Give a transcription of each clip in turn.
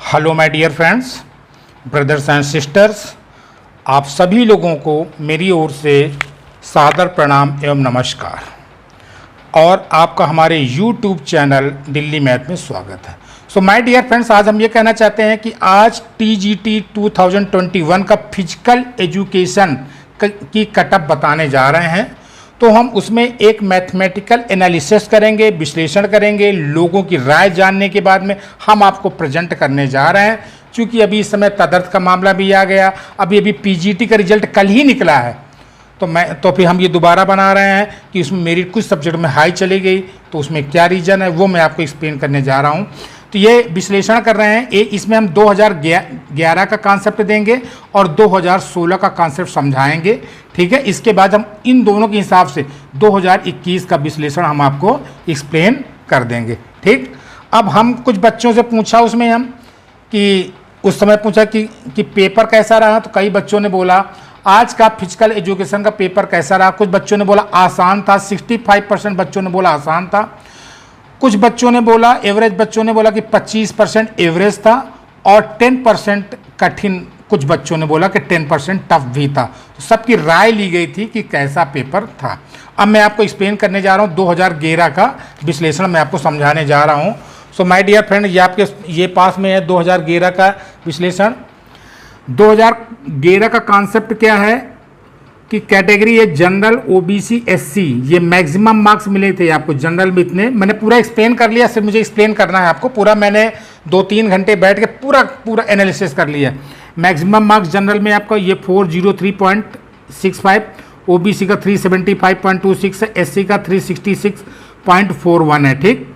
Hello my dear friends, brothers and sisters, आप सभी लोगों को मेरी ओर से सादर प्रणाम एवं नमस्कार और आपका हमारे यूट्यूब चैनल दिल्ली मैथ में स्वागत है। सो माय डियर फ्रेंड्स, आज हम ये कहना चाहते हैं कि आज टीजीटी 2021 का फिजिकल एजुकेशन की कटअप बताने जा रहे हैं। तो हम उसमें एक मैथमेटिकल एनालिसिस करेंगे, विश्लेषण करेंगे, लोगों की राय जानने के बाद में हम आपको प्रेजेंट करने जा रहे हैं। क्योंकि अभी इस समय तदर्थ का मामला भी आ गया, अभी पीजीटी का रिजल्ट कल ही निकला है, तो फिर हम ये दोबारा बना रहे हैं कि उसमें मेरी कुछ सब्जेक्ट में हाई चली गई, तो उसमें क्या रीज़न है वो मैं आपको एक्सप्लेन करने जा रहा हूँ। तो ये विश्लेषण कर रहे हैं, इसमें हम 2011 का कॉन्सेप्ट देंगे और 2016 का कॉन्सेप्ट समझाएंगे। ठीक है, इसके बाद हम इन दोनों के हिसाब से 2021 का विश्लेषण हम आपको एक्सप्लेन कर देंगे। ठीक, अब हम कुछ बच्चों से पूछा उसमें हम कि उस समय पूछा कि पेपर कैसा रहा, तो कई बच्चों ने बोला आज का फिजिकल एजुकेशन का पेपर कैसा रहा। कुछ बच्चों ने बोला आसान था, 65% बच्चों ने बोला आसान था। कुछ बच्चों ने बोला, एवरेज बच्चों ने बोला कि 25% एवरेज था और 10% कठिन, कुछ बच्चों ने बोला कि 10% टफ भी था। तो सबकी राय ली गई थी कि कैसा पेपर था। अब मैं आपको एक्सप्लेन करने जा रहा हूँ 2011 का विश्लेषण मैं आपको समझाने जा रहा हूँ। सो माय डियर फ्रेंड, ये पास में है 2011 का विश्लेषण। 2011 का कॉन्सेप्ट क्या है कि कैटेगरी है जनरल, ओबीसी, एससी। ये मैक्सिमम मार्क्स मिले थे आपको जनरल में इतने। मैंने पूरा एक्सप्लेन कर लिया, सिर्फ मुझे एक्सप्लेन करना है आपको पूरा। मैंने 2-3 घंटे बैठ के पूरा एनालिसिस कर लिया। मैक्सिमम मार्क्स जनरल में आपका ये 403.65, ओबीसी का 375.26 है, एससी का 366.41 है। ठीक,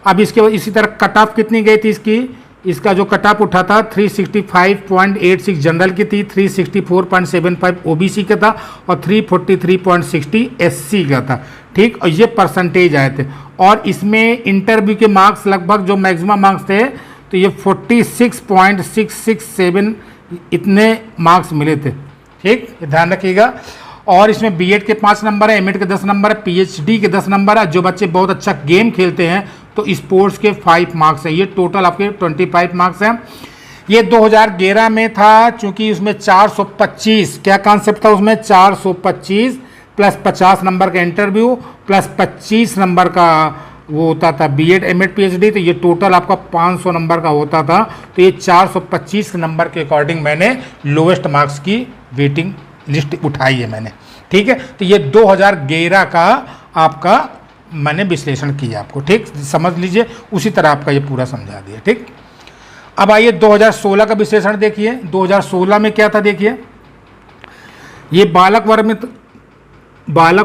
अब इसके बाद इसी तरह कट ऑफ कितनी गई थी इसका जो कट ऑफ उठा था 365.86 जनरल की थी, 364.75 ओबीसी का था और 343.60 एससी का था। ठीक, और ये परसेंटेज आए थे। और इसमें इंटरव्यू के मार्क्स लगभग जो मैक्सिमम मार्क्स थे तो ये 46.667 इतने मार्क्स मिले थे। ठीक, ध्यान रखिएगा। और इसमें बीएड के 5 नंबर है, एमएड के 10 नंबर है, पीएचडी के 10 नंबर है। जो बच्चे बहुत अच्छा गेम खेलते हैं तो स्पोर्ट्स के 5 मार्क्स है। ये टोटल आपके 25 मार्क्स हैं। ये 2011 में था, चूंकि उसमें 425 क्या कॉन्सेप्ट था उसमें 425 प्लस 50 नंबर का इंटरव्यू प्लस 25 नंबर का वो होता था बीएड, एमएड, पीएचडी। तो ये टोटल आपका 500 नंबर का होता था। तो ये 425 नंबर के अकॉर्डिंग मैंने लोवेस्ट मार्क्स की वेटिंग लिस्ट उठाई है मैंने। ठीक है, तो ये 2011 का आपका मैंने विश्लेषण किया आपको। ठीक, समझ लीजिए, उसी तरह आपका ये पूरा समझा दिया। ठीक, अब आइए 2016 का विश्लेषण देखिए। 2016 में क्या था देखिए। ये बालक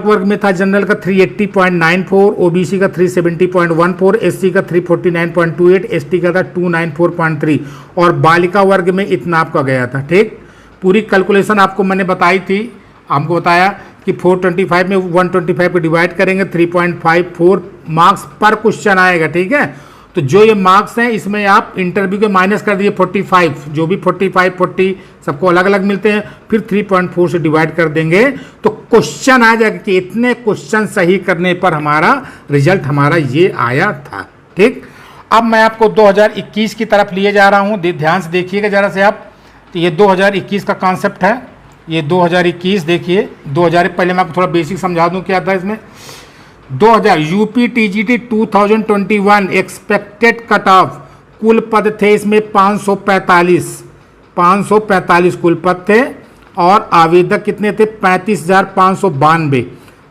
वर्ग में था जनरल का 380.94, ओबीसी का 370.14, एससी का 349.28, एसटी का था 294.3 और बालिका वर्ग में इतना आपका गया था। ठीक, पूरी कैलकुलेशन आपको मैंने बताई थी। हमको बताया कि 425 में 125 को डिवाइड करेंगे, 3.54 मार्क्स पर क्वेश्चन आएगा। ठीक है, तो जो ये मार्क्स हैं इसमें आप इंटरव्यू के माइनस कर दिए 45, जो भी 45, 40 सबको अलग अलग मिलते हैं, फिर 3.4 से डिवाइड कर देंगे तो क्वेश्चन आ जाएगा कि इतने क्वेश्चन सही करने पर हमारा रिजल्ट हमारा ये आया था। ठीक, अब मैं आपको 2021 की तरफ लिए जा रहा हूँ, ध्यान से देखिएगा जरा से आप। तो ये 2021 का कॉन्सेप्ट है। ये 2021 देखिए। 2000 पहले मैं आपको थोड़ा बेसिक समझा दूं क्या था इसमें। 2000 UP TGT 2021 expected cut off कुल पद थे इसमें 545 कुल पद थे और आवेदक कितने थे 35,592।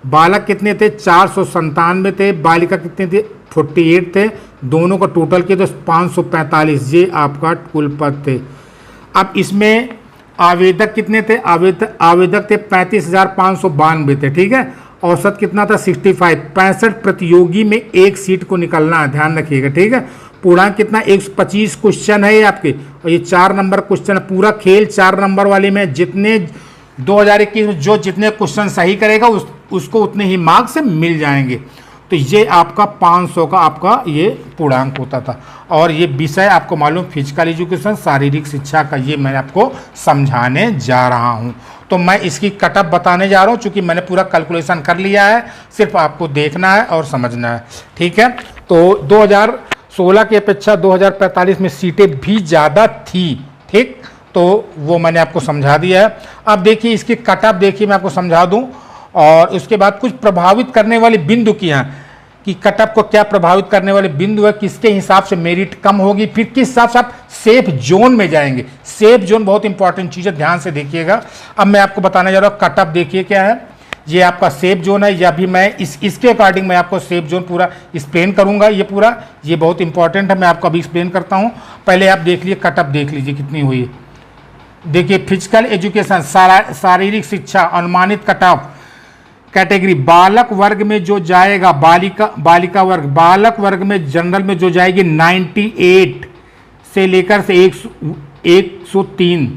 बालक कितने थे 497 थे, बालिका कितने थे 48 थे। दोनों का टोटल किया तो 545 ये आपका कुल पद थे। अब इसमें आवेदक कितने थे, आवेदक थे 35,592 थे। ठीक है, औसत कितना था 65 प्रतियोगी में एक सीट को निकलना है, ध्यान रखिएगा। ठीक है, पूर्णांक कितना 125 क्वेश्चन है ये आपके, और ये 4 नंबर क्वेश्चन है। पूरा खेल 4 नंबर वाले में जितने 2021 में जो जितने क्वेश्चन सही करेगा उसको उतने ही मार्क्स मिल जाएंगे। तो ये आपका 500 का आपका ये पूर्णांक होता था। और ये विषय आपको मालूम फिजिकल एजुकेशन, शारीरिक शिक्षा का, ये मैं आपको समझाने जा रहा हूँ। तो मैं इसकी कटअप बताने जा रहा हूँ, चूँकि मैंने पूरा कैलकुलेशन कर लिया है, सिर्फ आपको देखना है और समझना है। ठीक है, तो 2016 की अपेक्षा 2045 में सीटें भी ज़्यादा थी। ठीक, तो वो मैंने आपको समझा दिया है। अब देखिए इसकी कट ऑफ देखिए, मैं आपको समझा दूं, और उसके बाद कुछ प्रभावित करने वाले बिंदु की हैं कि कट ऑफ को क्या प्रभावित करने वाले बिंदु है, किसके हिसाब से मेरिट कम होगी, फिर किस हिसाब से आप सेफ जोन में जाएंगे। सेफ जोन बहुत इंपॉर्टेंट चीज़ है, ध्यान से देखिएगा। अब मैं आपको बताने जा रहा हूँ कट ऑफ देखिए क्या है। ये आपका सेफ जोन है, या भी मैं इसके अकॉर्डिंग मैं आपको सेफ जोन पूरा एक्सप्लेन करूंगा। ये बहुत इंपॉर्टेंट है, मैं आपको अभी एक्सप्लेन करता हूं। पहले आप देख लीजिए कट ऑफ, देख लीजिए कितनी हुई है। देखिए फिजिकल एजुकेशन, शारीरिक शिक्षा, अनुमानित कट ऑफ कैटेगरी बालक वर्ग में जो जाएगा, बालिका वर्ग, बालक वर्ग में जनरल में जो जाएगी 98 से लेकर से 103।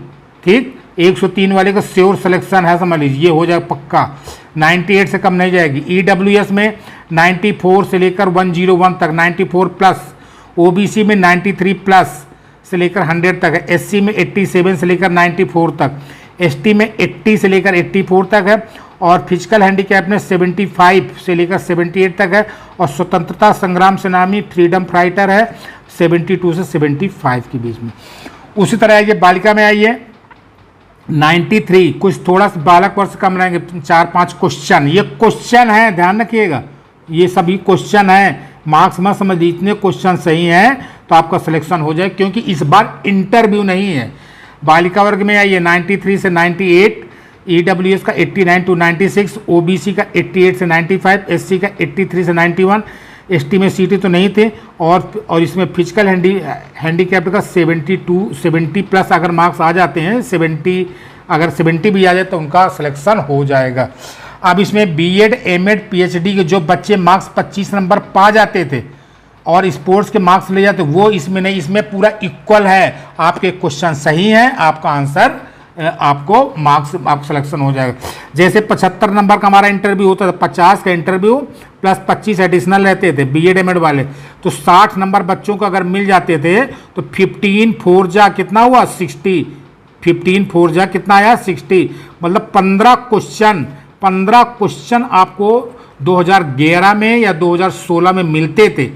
ठीक, 103 वाले का श्योर सिलेक्शन है, समझ लीजिए, ये हो जाएगा पक्का। 98 से कम नहीं जाएगी। ईडब्ल्यूएस में 94 से लेकर 101 तक, 94 प्लस। ओबीसी में 93 प्लस से लेकर 100 तक है। एससी में 87 से लेकर 94 तक। एसटी में 80 से लेकर 84 तक है। और फिजिकल हैंडीकैप में 75 से लेकर 78 तक है। और स्वतंत्रता संग्राम सेनानी फ्रीडम फाइटर है 72 से 75 के बीच में। उसी तरह ये बालिका में आइए 93, कुछ थोड़ा सा बालक वर्ष कम रहेंगे, 4-5 क्वेश्चन, ये क्वेश्चन है, ध्यान रखिएगा, ये सभी क्वेश्चन है, मार्क्स मत समझ लीजिए, इतने क्वेश्चन सही हैं तो आपका सिलेक्शन हो जाए, क्योंकि इस बार इंटरव्यू नहीं है। बालिका वर्ग में आइए 93 से 98, ईडब्ल्यूएस का 89 to 96, ओबीसी का 88 से 95, एससी का 83 से 91, एसटी में सीटें तो नहीं थे। और इसमें फिजिकल हैंडीकैप्ड का 70 प्लस अगर मार्क्स आ जाते हैं, 70 भी आ जाए तो उनका सिलेक्शन हो जाएगा। अब इसमें बीएड, एमएड, पीएचडी के जो बच्चे मार्क्स 25 नंबर पा जाते थे और स्पोर्ट्स के मार्क्स ले जाते, वो इसमें नहीं, इसमें पूरा इक्वल है। आपके क्वेश्चन सही हैं, आपका आंसर, आपको मार्क्स, आपको सिलेक्शन हो जाएगा। जैसे 75 नंबर का हमारा इंटरव्यू होता था, 50 का इंटरव्यू प्लस 25 एडिशनल रहते थे बीएड एमएड वाले, तो 60 नंबर बच्चों को अगर मिल जाते थे तो 15 4 जा कितना हुआ 60, 15 4 जा कितना आया 60, मतलब 15 क्वेश्चन आपको 2011 में या 2016 में मिलते थे,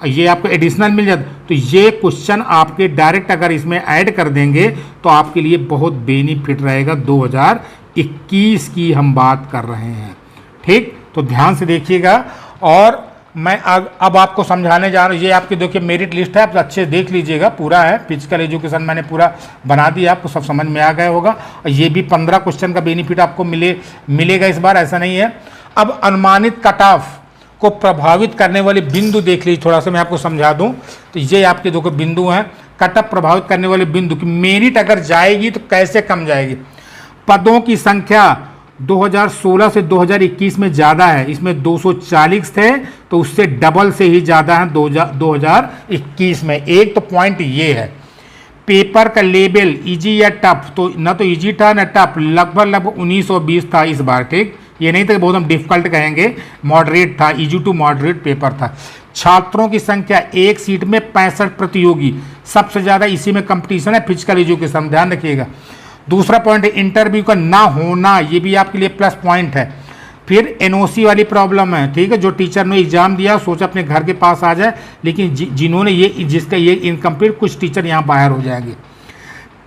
ये आपको एडिशनल मिल जाता। तो ये क्वेश्चन आपके डायरेक्ट अगर इसमें ऐड कर देंगे तो आपके लिए बहुत बेनिफिट रहेगा। 2021 की हम बात कर रहे हैं, ठीक, तो ध्यान से देखिएगा। और मैं अब आपको समझाने जा रहा हूँ, ये आपकी देखिए मेरिट लिस्ट है, आप अच्छे देख लीजिएगा, पूरा है। फिजिकल एजुकेशन मैंने पूरा बना दिया, आपको सब समझ में आ गया होगा। और ये भी 15 क्वेश्चन का बेनिफिट आपको मिलेगा इस बार, ऐसा नहीं है। अब अनुमानित कट ऑफ को प्रभावित करने वाले बिंदु देख लीजिए, थोड़ा सा मैं आपको समझा दूं। तो ये आपके दो बिंदु हैं, कट ऑफ प्रभावित करने वाले बिंदु की मेरिट अगर जाएगी तो कैसे कम जाएगी। पदों की संख्या 2016 से 2021 में ज़्यादा है, इसमें 240 थे तो उससे डबल से ही ज़्यादा है 2021 में। एक तो पॉइंट ये है, पेपर का लेवल इजी या टफ, तो ना तो इजी था ना टफ, लगभग 1920 था इस बार, ठीक, ये नहीं था कि बहुत हम डिफिकल्ट कहेंगे, मॉडरेट था, इजी टू मॉडरेट पेपर था। छात्रों की संख्या एक सीट में 65 प्रतियोगी, सबसे ज़्यादा इसी में कंपटीशन है फिजिकल एजुकेशन, ध्यान रखिएगा। दूसरा पॉइंट है इंटरव्यू का ना होना, ये भी आपके लिए प्लस पॉइंट है। फिर एनओसी वाली प्रॉब्लम है, ठीक है, जो टीचर ने एग्जाम दिया सोचा अपने घर के पास आ जाए, लेकिन जिन्होंने जिसका ये इनकम्प्लीट, कुछ टीचर यहाँ बाहर हो जाएंगे।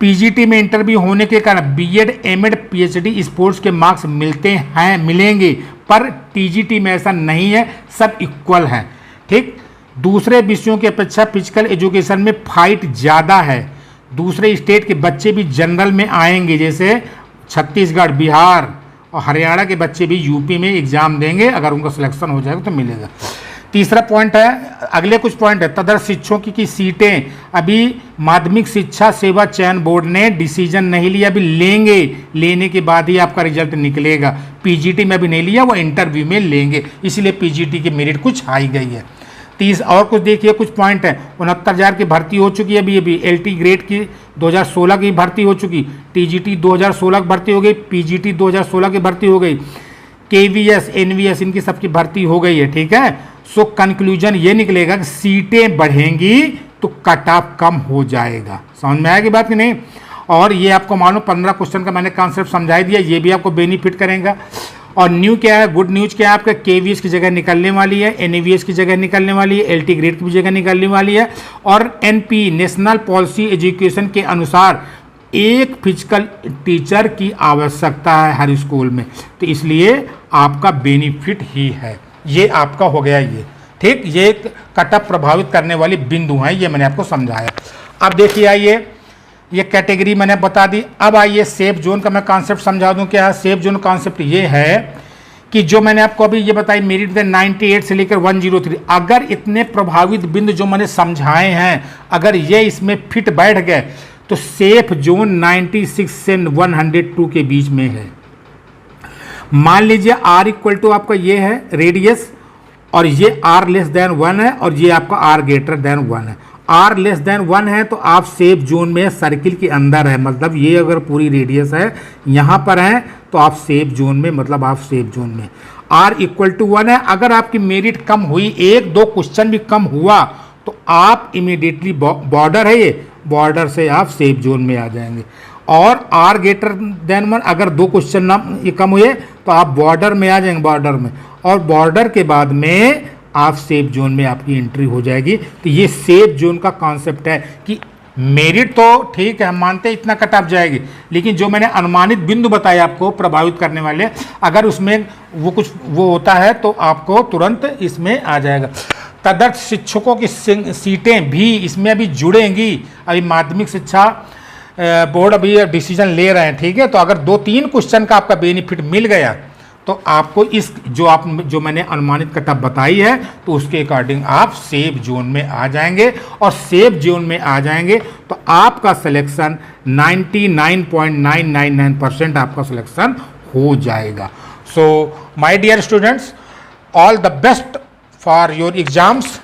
पीजीटी में इंटरव्यू होने के कारण बीएड, एमएड, पीएचडी स्पोर्ट्स के मार्क्स मिलेंगे, पर टीजीटी में ऐसा नहीं है, सब इक्वल हैं, ठीक। दूसरे विषयों की अपेक्षा फिजिकल एजुकेशन में फाइट ज़्यादा है। दूसरे स्टेट के बच्चे भी जनरल में आएंगे, जैसे छत्तीसगढ़, बिहार और हरियाणा के बच्चे भी यूपी में एग्जाम देंगे, अगर उनका सिलेक्शन हो जाएगा तो मिलेगा। तीसरा पॉइंट है, अगले कुछ पॉइंट है, तदर्थ शिक्षकों की सीटें अभी माध्यमिक शिक्षा सेवा चयन बोर्ड ने डिसीजन नहीं लिया, अभी लेंगे, लेने के बाद ही आपका रिजल्ट निकलेगा। पीजीटी में अभी नहीं लिया, वो इंटरव्यू में लेंगे, इसलिए पीजीटी की मेरिट कुछ हाई गई है। और कुछ देखिए, कुछ पॉइंट है, 69,000 की भर्ती हो चुकी है अभी एलटी ग्रेड की, 2016 की भर्ती हो चुकी, टीजीटी 2016 की भर्ती हो गई, पीजीटी 2016 की भर्ती हो गई, केवीएस, एनवीएस, इनकी सबकी भर्ती हो गई है, ठीक है। सो कंक्लूजन ये निकलेगा कि सीटें बढ़ेंगी तो कट ऑफ कम हो जाएगा। समझ में आएगी बात कि नहीं। और ये आपको मालूम 15 क्वेश्चन का मैंने कॉन्सेप्ट समझाई दिया, ये भी आपको बेनिफिट करेगा। और न्यू क्या है, गुड न्यूज क्या है, आपका केवीएस की जगह निकलने वाली है, एनएवीएस की जगह निकलने वाली है, एलटी ग्रेड की भी जगह निकलने वाली है। और एनपी नेशनल पॉलिसी एजुकेशन के अनुसार एक फिजिकल टीचर की आवश्यकता है हर स्कूल में, तो इसलिए आपका बेनिफिट ही है। ये आपका हो गया ये, ठीक। ये कट ऑफ प्रभावित करने वाली बिंदु हैं, ये मैंने आपको समझाया। अब देखिए आइए, ये कैटेगरी मैंने बता दी। अब आइए सेफ जोन का मैं कॉन्सेप्ट समझा दूं। क्या है सेफ जोन कॉन्सेप्ट? ये है कि जो मैंने आपको अभी ये बताई मेरिट दे 98 से लेकर 103, अगर इतने प्रभावित बिंदु जो मैंने समझाए हैं अगर ये इसमें फिट बैठ गए तो सेफ जोन 96 से 102 के बीच में है। मान लीजिए R इक्वल टू आपका ये है रेडियस, और ये R लेस देन 1 है, और ये आपका R ग्रेटर देन 1 है। R लेस देन 1 है तो आप सेफ जोन में, सर्किल के अंदर है, मतलब ये अगर पूरी रेडियस है यहाँ पर है तो आप सेफ जोन में, मतलब आप सेफ जोन में। R इक्वल टू 1 है, अगर आपकी मेरिट कम हुई, 1-2 क्वेश्चन भी कम हुआ तो आप इमीडिएटली, बॉर्डर है ये, बॉर्डर से आप सेफ जोन में आ जाएंगे। और R ग्रेटर देन 1, अगर 2 क्वेश्चन ना ये कम हुए तो आप बॉर्डर में आ जाएंगे, बॉर्डर में, और बॉर्डर के बाद में आप सेफ जोन में आपकी एंट्री हो जाएगी। तो ये सेफ जोन का कॉन्सेप्ट है कि मेरिट तो ठीक है, हम मानते हैं इतना कट ऑफ जाएगी, लेकिन जो मैंने अनुमानित बिंदु बताए आपको प्रभावित करने वाले, अगर उसमें वो कुछ वो होता है तो आपको तुरंत इसमें आ जाएगा। तदर्थ शिक्षकों की सीटें भी इसमें अभी जुड़ेंगी। अभी माध्यमिक शिक्षा बोर्ड अभी डिसीजन ले रहे हैं, ठीक है। तो अगर 2-3 क्वेश्चन का आपका बेनिफिट मिल गया तो आपको इस जो मैंने अनुमानित कट ऑफ बताई है तो उसके अकॉर्डिंग आप सेफ जोन में आ जाएंगे, और सेफ जोन में आ जाएंगे तो आपका सिलेक्शन 99.999% आपका सिलेक्शन हो जाएगा। So my dear students, all the best for your exams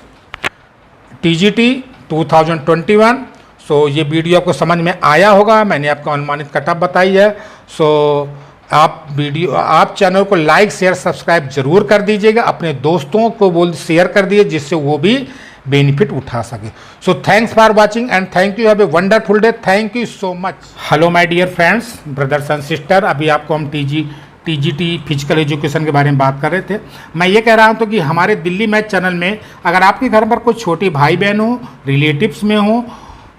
TGT 2021। So ये वीडियो आपको समझ में आया होगा, मैंने आपको अनुमानित कट ऑफ बताई है। सो आप चैनल को लाइक शेयर सब्सक्राइब जरूर कर दीजिएगा, अपने दोस्तों को शेयर कर दीजिए जिससे वो भी बेनिफिट उठा सके। So thanks for watching and thank you, have a wonderful day, thank you so much. Hello my dear friends, brothers and sister, अभी आपको हम TGT फिजिकल एजुकेशन के बारे में बात कर रहे थे। मैं ये कह रहा हूँ तो कि हमारे दिल्ली मैथ चैनल में अगर आपके घर पर कोई छोटे भाई बहन हो, रिलेटिव्स में हो,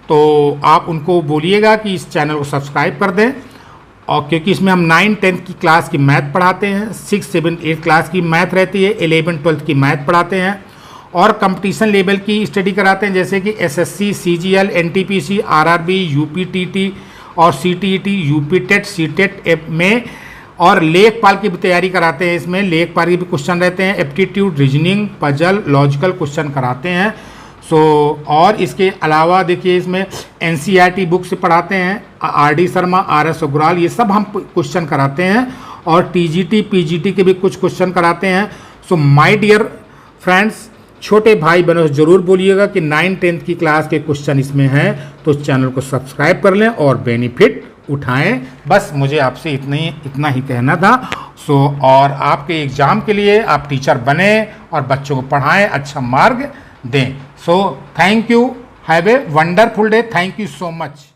तो आप उनको बोलिएगा कि इस चैनल को सब्सक्राइब कर दें। और क्योंकि इसमें हम 9-10 की क्लास की मैथ पढ़ाते हैं, 6-7-8 क्लास की मैथ रहती है, 11-12 की मैथ पढ़ाते हैं, और कंपटीशन लेवल की स्टडी कराते हैं, जैसे कि SSC, CGL, NTPC, RRB, UPTT और CTET, UPTET, CTET में, और लेखपाल की भी तैयारी कराते हैं। इसमें लेखपाल के भी क्वेश्चन रहते हैं, aptitude, reasoning, puzzle, logical question कराते हैं। और इसके अलावा देखिए इसमें NCERT बुक से पढ़ाते हैं, RD शर्मा, RS उग्राल, ये सब हम क्वेश्चन कराते हैं, और TGT PGT के भी कुछ क्वेश्चन कराते हैं। सो माय डियर फ्रेंड्स, छोटे भाई बहनों से जरूर बोलिएगा कि 9-10 की क्लास के क्वेश्चन इसमें हैं, तो चैनल को सब्सक्राइब कर लें और बेनिफिट उठाएं। बस मुझे आपसे इतना ही कहना था। और आपके एग्ज़ाम के लिए आप टीचर बने और बच्चों को पढ़ाएं, अच्छा मार्ग दें। So thank you, have a wonderful day, thank you so much.